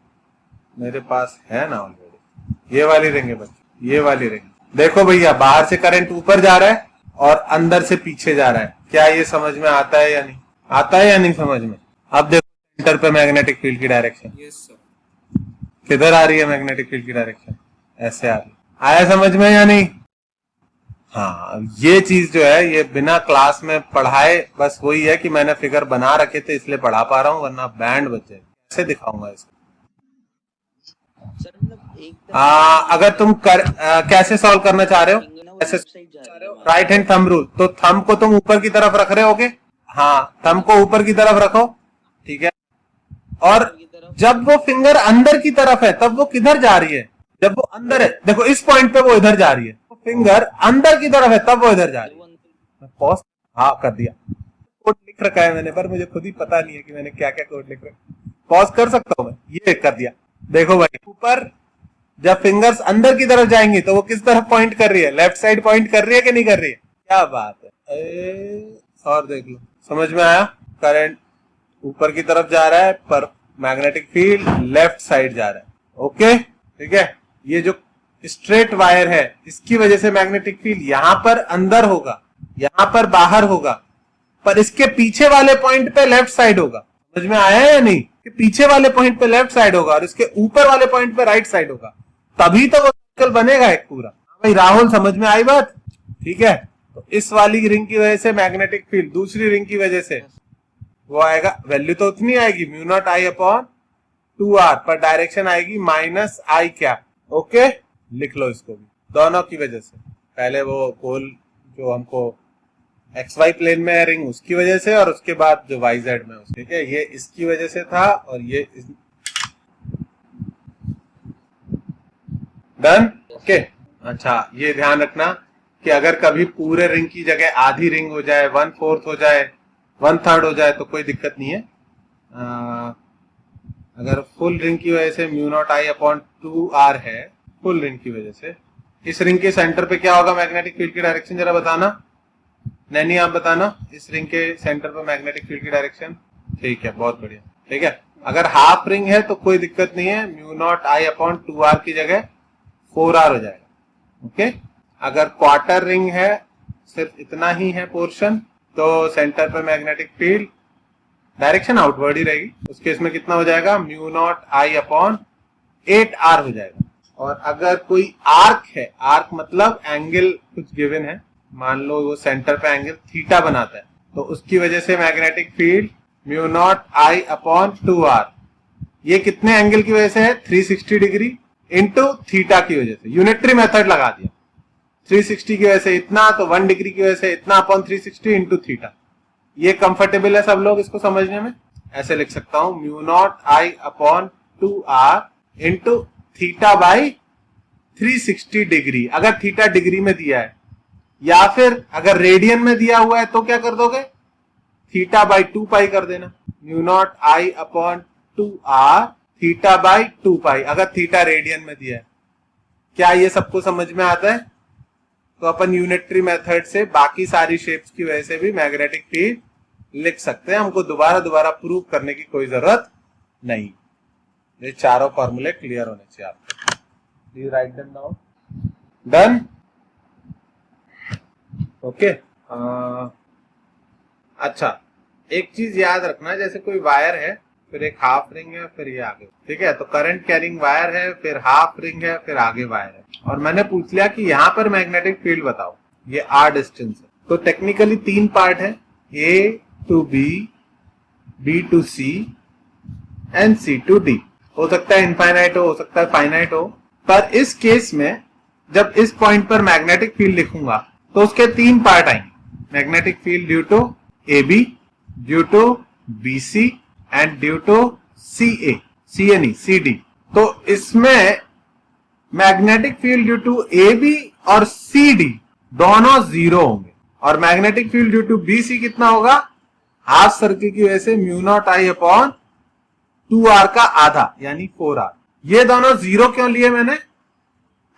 [SPEAKER 1] मेरे पास है ना ऑलरेडी। ये वाली रिंग है बच्चों, ये वाली रिंग। देखो भैया, बाहर से करंट ऊपर जा रहा है और अंदर से पीछे जा रहा है। क्या ये समझ में आता है या नहीं? आता है या नहीं समझ में? अब देखो सेंटर पे मैग्नेटिक फील्ड की डायरेक्शन। Yes sir. किधर आ रही है मैग्नेटिक फील्ड की डायरेक्शन? ऐसे आ रही है। आया समझ में या नहीं? हाँ, ये चीज जो है ये बिना क्लास में पढ़ाए बस वही है कि मैंने फिगर बना रखे थे इसलिए पढ़ा पा रहा हूँ, वरना बैंड बच जाए। कैसे दिखाऊंगा इसको? अगर तुम कैसे सॉल्व करना चाह रहे हो? कैसे? Right hand thumb rule. तो थंब को तुम ऊपर की तरफ रख रहे होगे। हाँ, थंब को ऊपर की तरफ रखो, ठीक है। और जब वो फिंगर अंदर की तरफ है तब वो किधर जा रही है? जब वो अंदर है, देखो इस पॉइंट पे वो इधर जा रही है। फिंगर अंदर की तरफ है तब वो इधर जा रही है। पॉज हाँ कर दिया। कोड लिख रखा है मैंने, पर मुझे खुद ही पता नहीं है कि मैंने क्या क्या कोड लिख रखा। पॉज कर सकता हूं मैं? ये कर दिया। देखो भाई, ऊपर जब फिंगर्स अंदर की तरफ जाएंगी तो वो किस तरफ पॉइंट कर रही है? लेफ्ट साइड पॉइंट कर रही है कि नहीं कर रही है? क्या बात है। और देख लो, समझ में आया? करंट ऊपर की तरफ जा रहा है पर मैग्नेटिक फील्ड लेफ्ट साइड जा रहा है। ओके, ठीक है। ये जो स्ट्रेट वायर है इसकी वजह से मैग्नेटिक फील्ड यहां पर अंदर होगा, यहां पर बाहर होगा, पर इसके पीछे वाले पॉइंट पे लेफ्ट साइड होगा। समझ में आया या नहीं? कि पीछे वाले पॉइंट पे लेफ्ट साइड होगा और इसके ऊपर वाले पॉइंट पे राइट साइड होगा, तभी तो वो सर्कल बनेगा एक पूरा। भाई राहुल, समझ में आई बात? ठीक है। तो इस वाली रिंग की वजह से मैग्नेटिक फील्ड, दूसरी रिंग की वजह से वो आएगा, वैल्यू तो उतनी आएगी mu naught I upon 2r, पर डायरेक्शन आएगी माइनस आई कैप। ओके, लिख लो इसको भी, दोनों की वजह से। पहले वो पोल जो हमको एक्स वाई प्लेन में है रिंग उसकी वजह से, और उसके बाद जो वाई जेड में ठीक है, ये इसकी वजह से था और ये डन। ओके अच्छा, ये ध्यान रखना कि अगर कभी पूरे रिंग की जगह आधी रिंग हो जाए, 1/4 हो जाए, 1/3 हो जाए तो कोई दिक्कत नहीं है। अगर फुल रिंग की वजह से mu naught I upon 2r है, फुल रिंग की वजह से, इस रिंग के सेंटर पे क्या होगा मैग्नेटिक फील्ड की डायरेक्शन, जरा बताना नैनी, आप बताना इस रिंग के सेंटर पे मैग्नेटिक फील्ड की डायरेक्शन। ठीक है, बहुत बढ़िया। ठीक है, अगर हाफ रिंग है तो कोई दिक्कत नहीं है, mu naught I upon 2r की जगह 4r हो जाएगा। ओके, अगर क्वार्टर रिंग है, सिर्फ इतना ही है पोर्शन, तो सेंटर पे मैग्नेटिक फील्ड डायरेक्शन आउटवर्ड ही रहेगी, उस केस में कितना हो जाएगा, mu naught I upon 8r हो जाएगा। और अगर कोई आर्क है, आर्क मतलब एंगल कुछ गिवन है, मान लो वो सेंटर पे एंगल थीटा बनाता है, तो उसकी वजह से magnetic field mu naught I upon 2r, ये कितने एंगल की वजह से है, 360 डिग्री इंटू थीटा की वजह से, यूनिटरी मेथड लगा दिया, 360 की वजह से इतना, तो 1 डिग्री की वजह से इतना अपॉन 360 इंटू थीटा। ये कंफर्टेबल है सब लोग इसको समझने में? ऐसे लिख सकता हूं, mu naught I upon 2r into theta by 360 degree, अगर थीटा डिग्री में दिया है, या फिर अगर रेडियन में दिया हुआ है तो क्या कर दोगे, थीटा बाई 2 पाई कर देना, mu naught I upon 2r theta by 2 पाई, अगर थीटा रेडियन में दिया है। क्या ये सबको समझ में आता है? तो अपन यूनिटरी मेथड से बाकी सारी शेप्स की वजह से भी मैग्नेटिक फील्ड लिख सकते हैं, हमको दोबारा दोबारा प्रूव करने की कोई जरूरत नहीं। ये चारों फॉर्मूले क्लियर होने चाहिए आपको। Please write them down. Done. Okay, अच्छा एक चीज याद रखना, जैसे कोई वायर है, फिर एक हाफ रिंग है, फिर ये आगे, ठीक है, तो करंट कैरिंग वायर है, फिर हाफ रिंग है, फिर आगे वायर है, और मैंने पूछ लिया कि यहां पर मैग्नेटिक फील्ड बताओ, ये r डिस्टेंस है, तो टेक्निकली 3 पार्ट है, A to B, B to C and C to D। हो सकता है इनफाइनाइट हो सकता है फाइनाइट हो, पर इस केस में जब इस पॉइंट पर मैग्नेटिक फील्ड लिखूंगा तो उसके 3 पार्ट आएंगे, magnetic field due to AB, due to BC and due to CA, CA नहीं CD। तो इसमें magnetic field due to AB और CD दोनों 0 होंगे, और magnetic field due to BC कितना होगा, हाफ सर्किल की वजह से mu naught I upon 2r का आधा यानी 4r। ये दोनों 0 क्यों लिए मैंने,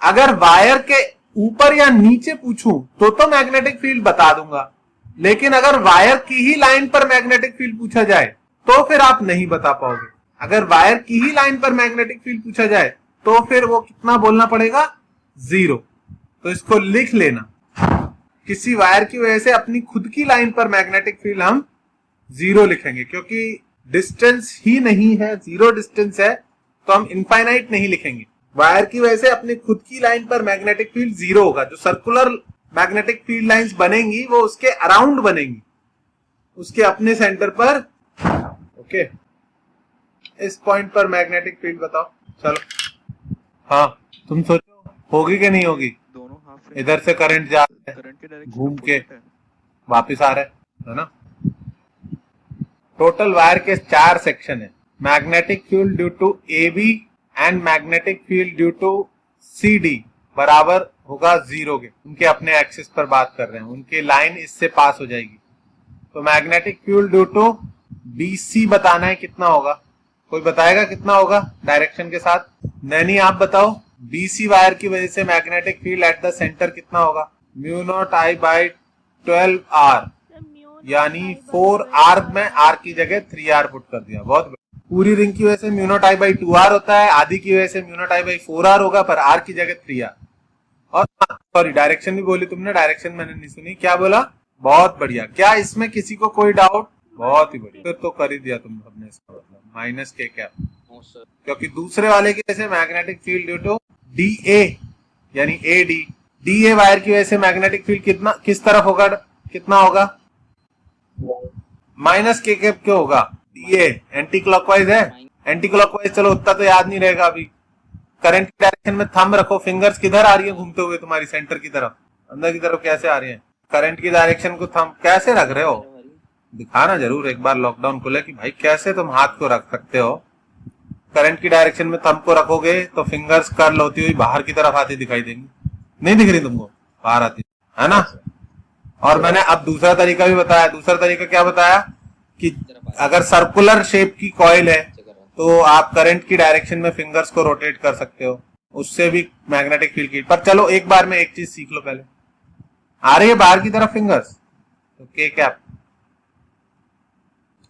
[SPEAKER 1] अगर वायर के ऊपर या नीचे पूछूं तो मैग्नेटिक फील्ड बता दूंगा, लेकिन अगर वायर की ही लाइन पर मैग्नेटिक फील्ड पूछा जाए तो फिर आप नहीं बता पाओगे। अगर वायर की ही लाइन पर मैग्नेटिक फील्ड पूछा जाए तो फिर वो कितना बोलना पड़ेगा, 0। तो इसको लिख लेना, किसी वायर की वजह से अपनी खुद की लाइन पर मैग्नेटिक फील्ड हम 0 लिखेंगे, क्योंकि डिस्टेंस ही नहीं है, 0 डिस्टेंस है, तो हम इनफाइनाइट नहीं लिखेंगे। वायर की वजह से अपनी खुद की लाइन पर मैग्नेटिक फील्ड 0 होगा, जो सर्कुलर मैग्नेटिक फील्ड लाइंस बनेंगी वो उसके अराउंड बनेंगी, उसके अपने सेंटर पर। ओके, इस पॉइंट पर मैग्नेटिक फील्ड बताओ। चलो हाँ, तुम सोचो होगी कि नहीं होगी।
[SPEAKER 3] दोनों हाफ
[SPEAKER 1] इधर से करंट जा रहा है,
[SPEAKER 3] करंट की डायरेक्शन
[SPEAKER 1] घूम के वापिस आ रहा है ना। टोटल वायर के 4 सेक्शन है, magnetic field due to AB and magnetic field due to CD बराबर होगा 0 के, उनके अपने एक्सिस पर बात कर रहे हैं, उनकी लाइन इससे पास हो जाएगी। तो magnetic field due to BC बताना है, कितना होगा, कोई बताएगा कितना होगा डायरेक्शन के साथ? नैनी आप बताओ, BC वायर की वजह से magnetic field at the centre कितना होगा, mu naught I by 12r यानी 4r में r की जगह 3r पुट कर दिया। बहुत पूरी रिंग की वजह से mu naught I by 2r होता है, आधी की वजह से mu naught I by 4r होगा, पर r की जगह 3r। और सॉरी, डायरेक्शन भी बोली तुमने, डायरेक्शन मैंने नहीं सुनी, क्या बोला? बहुत बढ़िया। क्या इसमें किसी को कोई डाउट? बहुत ही बढ़िया, फिर तो कर ही दिया तुम सबने इसका मतलब, माइनस के क्या, क्योंकि दूसरे वाले की वजह से magnetic field due to DA यानी AD, DA वायर की वजह से मैग्नेटिक फील्ड कितना किस तरफ होगा, कितना होगा, माइनस के कैप क्यों होगा, DA एंटी क्लॉकवाइज है, एंटी क्लॉकवाइज, चलो उतना तो याद नहीं रहेगा अभी। करंट की डायरेक्शन में थंब रखो, फिंगर्स किधर आ रही है घूमते हुए, तुम्हारी सेंटर की तरफ, अंदर की तरफ कैसे आ रही है, करंट की डायरेक्शन को थंब कैसे रख रहे हो? दिखाना जरूर एक बार लॉकडाउन खुले कि भाई कैसे तुम हाथ को रख सकते हो। करंट की डायरेक्शन में थंब को रखोगे तो फिंगर्स कर्ल होती हुई बाहर की तरफ आती दिखाई देंगी। नहीं दिख रही तुमको? बाहर आती है ना। और मैंने अब दूसरा तरीका भी बताया। दूसरा तरीका क्या बताया कि अगर सर्कुलर शेप की कॉइल है तो आप करंट की डायरेक्शन में फिंगर्स को रोटेट कर सकते हो, उससे भी मैग्नेटिक फील्ड की। पर चलो एक बार में एक चीज सीख लो पहले। आ रही है बाहर की तरफ फिंगर्स, तो के कैप,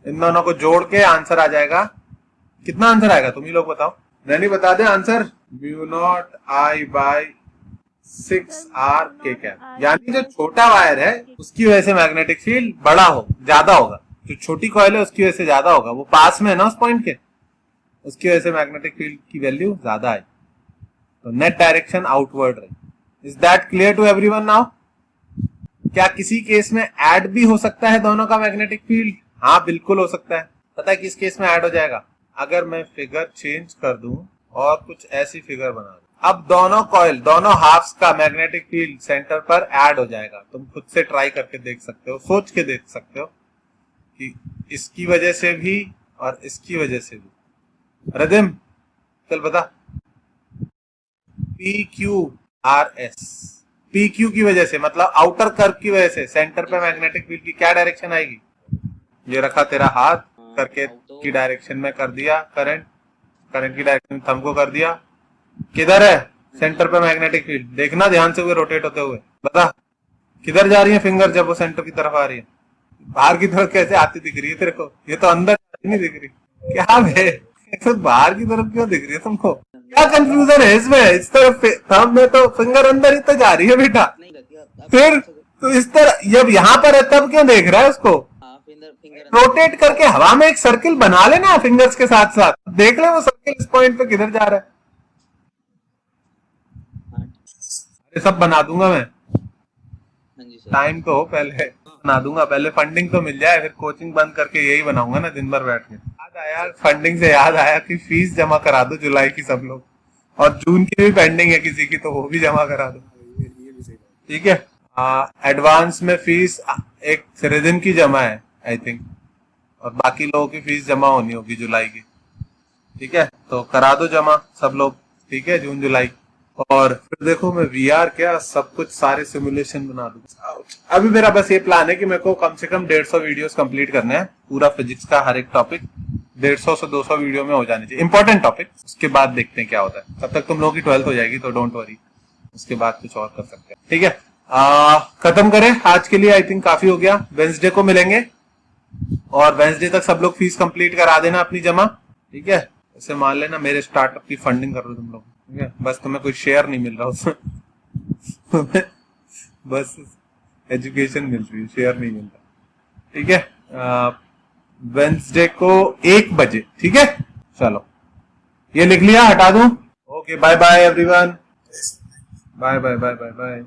[SPEAKER 1] इन दोनों को जोड़ के आंसर आ जाएगा। कितना आंसर आएगा तुम ही लोग बताओ। रैनी बता दे आंसर। म्यू नॉट आई बाय 6R के कैप। यानी जो छोटा वायर है उसकी वजह से मैग्नेटिक फील्ड बड़ा हो, ज्यादा होगा। जो छोटी कॉइल है उसकी वजह से ज्यादा होगा, वो पास में है ना उस पॉइंट के, उसकी वजह से मैग्नेटिक फील्ड की वैल्यू ज्यादा है। तो नेट डायरेक्शन आउटवर्ड रही। Is that clear to everyone now? क्या किसी केस में ऐड भी हो सकता है दोनों का मैग्नेटिक फील्ड? हाँ बिल्कुल हो सकता है। पता है किस केस में ऐड हो जाएगा? अगर मैं फिगर चेंज कर दूं और कुछ ऐसी फिगर बना दूं, अब दोनों कॉइल, दोनों हाफ्स का मैग्नेटिक फील्ड सेंटर पर ऐड हो जाएगा। तुम खुद से ट्राई करके देख सकते हो, सोच के देख सकते हो कि इसकी वजह से भी और इसकी वजह से भी। रदिम चल बता। PQRS, PQ की वजह से मतलब आउटर कर्व की वजह से सेंटर पे मैग्नेटिक फील्ड की क्या डायरेक्शन आएगी? ये रखा तेरा हाथ करके की डायरेक्शन में कर दिया करंट, करंट की डायरेक्शन थंब को कर दिया। किधर है सेंटर पे मैग्नेटिक फील्ड? देखना ध्यान से हुए रोटेट होते हुए। बता किधर जा रही है फिंगर जब वो सेंटर की तरफ आ रही है? बाहर की तरफ कैसे आती दिख रही है तेरे को? ये तो अंदर नहीं दिख रही। क्या है तो बाहर की तरफ क्यों दिख रही है तुमको? क्या कंफ्यूजन है इसमें? इस तरफ थंब में तो फिंगर अंदर ही तो जा रही है बेटा। फिर तो इस तरह जब यहाँ पर है तब क्यों देख रहा है उसको? रोटेट करके हवा में एक सर्किल बना लेना फिंगर्स के साथ साथ, देख ले वो सर्किल इस पॉइंट पे किधर जा रहा है। अरे सब बना दूंगा मैं, टाइम तो हो, पहले बना दूंगा। पहले फंडिंग तो मिल जाए, फिर कोचिंग बंद करके यही बनाऊंगा ना दिन भर बैठ के। याद आया, फंडिंग से याद आया कि फीस जमा करा दो जुलाई की सब लोग, और जून की भी पेंडिंग है किसी की तो वो भी जमा करा दो, ठीक है। एडवांस में फीस एक रिदम की जमा है आई थिंक, और बाकी लोगों की फीस जमा होनी होगी जुलाई की, ठीक है। तो करा दो जमा सब लोग, ठीक है, जून जुलाई। और फिर देखो मैं वीआर क्या सब कुछ सारे सिमुलेशन बना दूं। अभी मेरा बस ये प्लान है कि मेरे को कम से कम 150 वीडियोस कंप्लीट करने हैं, पूरा फिजिक्स का हर एक टॉपिक 150 से 200 वीडियो में हो जानी चाहिए, इंपॉर्टेंट टॉपिक। उसके बाद देखते हैं क्या होता है, तब तक तुम लोगों की 12th हो जाएगी तो डोंट वरी, उसके बाद कुछ और कर सकते हैं, ठीक है। खत्म करें आज के लिए, आई थिंक काफी हो गया। वेंसडे को मिलेंगे और वेंसडे तक सब लोग फीस कंप्लीट करा देना अपनी जमा, ठीक है। ऐसे मान लेना मेरे स्टार्टअप की फंडिंग कर रहे हो तुम लोग, ठीक है। बस तुम्हें कोई शेयर नहीं मिल रहा उसमें बस एजुकेशन मिल रही है, शेयर नहीं मिल रहा, ठीक है। वेंसडे को 1 बजे, ठीक है। चलो ये लिख लिया, हटा दूं? Okay, bye bye everyone, bye bye bye bye bye.